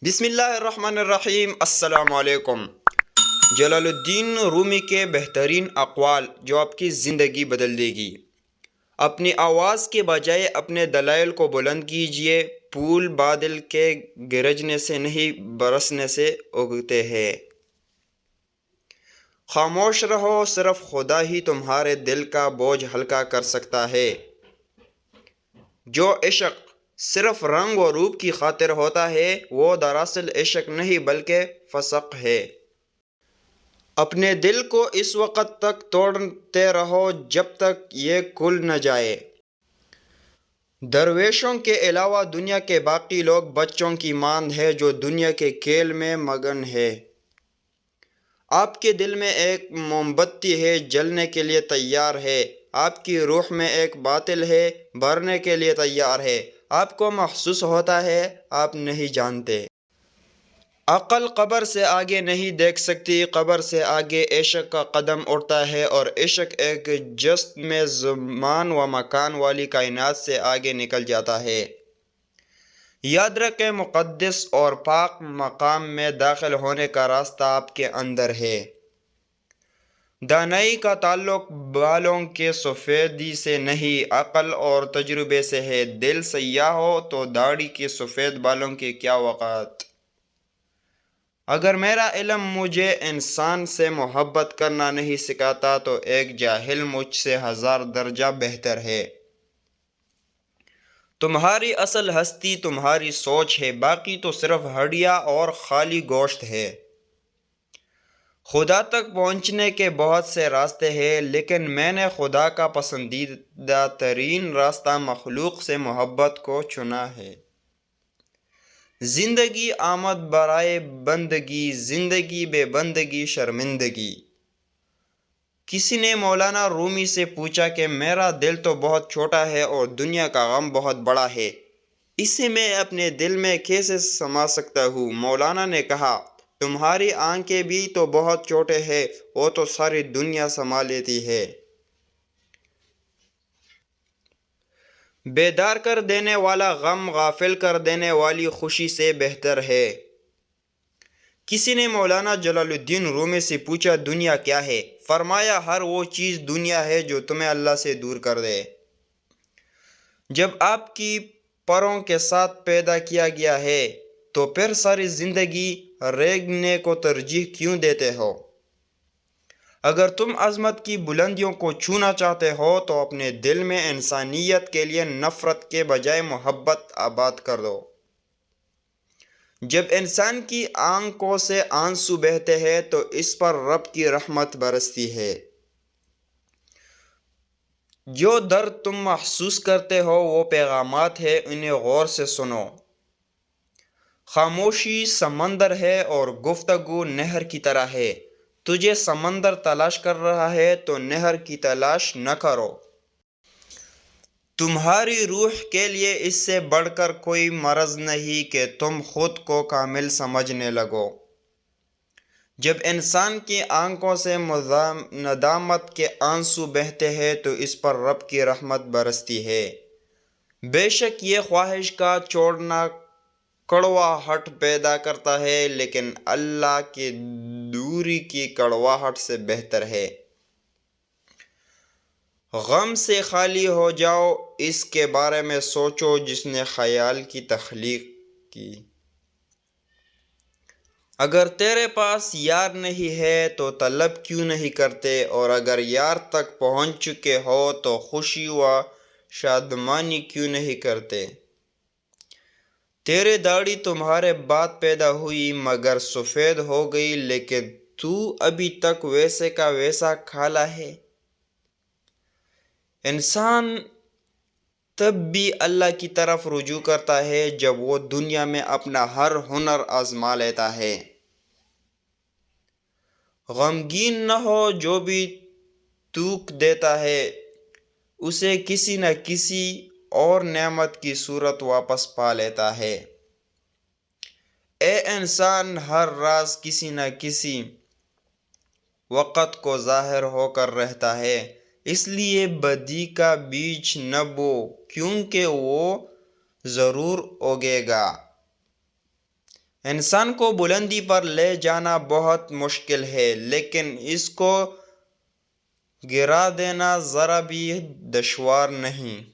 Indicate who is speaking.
Speaker 1: بسم اللہ الرحمن الرحیم۔ السلام علیکم۔ جلال الدین رومی کے بہترین اقوال جو آپ کی زندگی بدل دے گی۔ اپنی آواز کے بجائے اپنے دلائل کو بلند کیجیے۔ پھول بادل کے گرجنے سے نہیں برسنے سے اگتے ہیں۔ خاموش رہو، صرف خدا ہی تمہارے دل کا بوجھ ہلکا کر سکتا ہے۔ جو عشق صرف رنگ و روپ کی خاطر ہوتا ہے وہ دراصل عشق نہیں بلکہ فسق ہے۔ اپنے دل کو اس وقت تک توڑتے رہو جب تک یہ کھل نہ جائے۔ درویشوں کے علاوہ دنیا کے باقی لوگ بچوں کی مانند ہیں جو دنیا کے کھیل میں مگن ہے۔ آپ کے دل میں ایک موم بتی ہے، جلنے کے لیے تیار ہے۔ آپ کی روح میں ایک باطل ہے، بھرنے کے لیے تیار ہے۔ آپ کو محسوس ہوتا ہے، آپ نہیں جانتے۔ عقل قبر سے آگے نہیں دیکھ سکتی، قبر سے آگے عشق کا قدم اٹھتا ہے، اور عشق ایک جست میں زمان و مکان والی کائنات سے آگے نکل جاتا ہے۔ یاد رکھیں، مقدس اور پاک مقام میں داخل ہونے کا راستہ آپ کے اندر ہے۔ دانائی کا تعلق بالوں کے سفیدی سے نہیں، عقل اور تجربے سے ہے۔ دل سیاہ ہو تو داڑھی کے سفید بالوں کی کیا وقت۔ اگر میرا علم مجھے انسان سے محبت کرنا نہیں سکھاتا تو ایک جاہل مجھ سے 1000 درجہ بہتر ہے۔ تمہاری اصل ہستی تمہاری سوچ ہے، باقی تو صرف ہڈیاں اور خالی گوشت ہے۔ خدا تک پہنچنے کے بہت سے راستے ہیں، لیکن میں نے خدا کا پسندیدہ ترین راستہ مخلوق سے محبت کو چنا ہے۔ زندگی آمد برائے بندگی، زندگی بے بندگی شرمندگی۔ کسی نے مولانا رومی سے پوچھا کہ میرا دل تو بہت چھوٹا ہے اور دنیا کا غم بہت بڑا ہے، اسے میں اپنے دل میں کیسے سما سکتا ہوں؟ مولانا نے کہا، تمہاری آنکھیں بھی تو بہت چھوٹے ہیں، وہ تو ساری دنیا سما لیتی ہے۔ بیدار کر دینے والا غم غافل کر دینے والی خوشی سے بہتر ہے۔ کسی نے مولانا جلال الدین رومی سے پوچھا، دنیا کیا ہے؟ فرمایا، ہر وہ چیز دنیا ہے جو تمہیں اللہ سے دور کر دے۔ جب آپ کی پروں کے ساتھ پیدا کیا گیا ہے تو پھر ساری زندگی رینگنے کو ترجیح کیوں دیتے ہو؟ اگر تم عظمت کی بلندیوں کو چھونا چاہتے ہو تو اپنے دل میں انسانیت کے لیے نفرت کے بجائے محبت آباد کر دو۔ جب انسان کی آنکھوں سے آنسو بہتے ہیں تو اس پر رب کی رحمت برستی ہے۔ جو درد تم محسوس کرتے ہو وہ پیغامات ہیں، انہیں غور سے سنو۔ خاموشی سمندر ہے اور گفتگو نہر کی طرح ہے۔ تجھے سمندر تلاش کر رہا ہے تو نہر کی تلاش نہ کرو۔ تمہاری روح کے لیے اس سے بڑھ کر کوئی مرض نہیں کہ تم خود کو کامل سمجھنے لگو۔ جب انسان کی آنکھوں سے ندامت کے آنسو بہتے ہیں تو اس پر رب کی رحمت برستی ہے۔ بے شک یہ خواہش کا چھوڑنا کڑواہٹ پیدا کرتا ہے، لیکن اللہ کی دوری کی کڑواہٹ سے بہتر ہے۔ غم سے خالی ہو جاؤ، اس کے بارے میں سوچو جس نے خیال کی تخلیق کی۔ اگر تیرے پاس یار نہیں ہے تو طلب کیوں نہیں کرتے، اور اگر یار تک پہنچ چکے ہو تو خوشی و شادمانی کیوں نہیں کرتے؟ تیرے داڑھی تمہارے بعد پیدا ہوئی مگر سفید ہو گئی، لیکن تو ابھی تک ویسے کا ویسا کالا ہے۔ انسان تب بھی اللہ کی طرف رجوع کرتا ہے جب وہ دنیا میں اپنا ہر ہنر آزما لیتا ہے۔ غمگین نہ ہو، جو بھی توک دیتا ہے اسے کسی نہ کسی اور نعمت کی صورت واپس پا لیتا ہے۔ اے انسان، ہر راز کسی نہ کسی وقت کو ظاہر ہو کر رہتا ہے، اس لیے بدی کا بیج نہ بو کیونکہ وہ ضرور اگے گا۔ انسان کو بلندی پر لے جانا بہت مشکل ہے، لیکن اس کو گرا دینا ذرا بھی دشوار نہیں۔